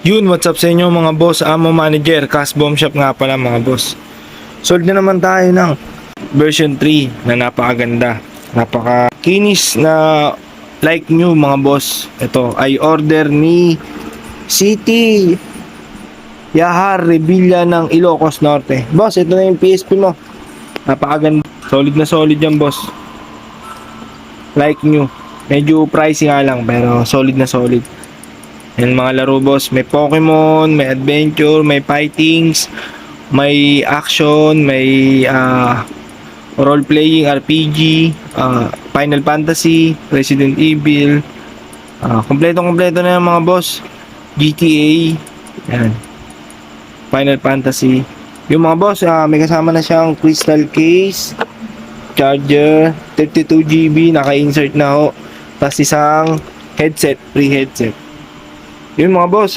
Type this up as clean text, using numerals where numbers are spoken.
Yun, what's up sa inyo mga boss? Amo Manager, Cash Bomb Shop nga pala mga boss. Sold na naman tayo ng version 3 na napakaganda. Napaka-kinis na like new mga boss. Ito ay order ni City Yahar Revilla ng Ilocos Norte. Boss, ito na yung PSP mo. Napakaganda. Solid na solid yan boss. Like new. Medyo pricey nga lang pero solid na solid. Yan mga laro boss, may Pokemon, may adventure, may fightings, may action, may role playing RPG, Final Fantasy, Resident Evil. Kompleto na yan mga boss. GTA, yan. Final Fantasy. Yung mga boss, may kasama na siyang crystal case, charger, 32 GB, naka-insert na ho. Tapos isang headset, free headset. Yun mga boss,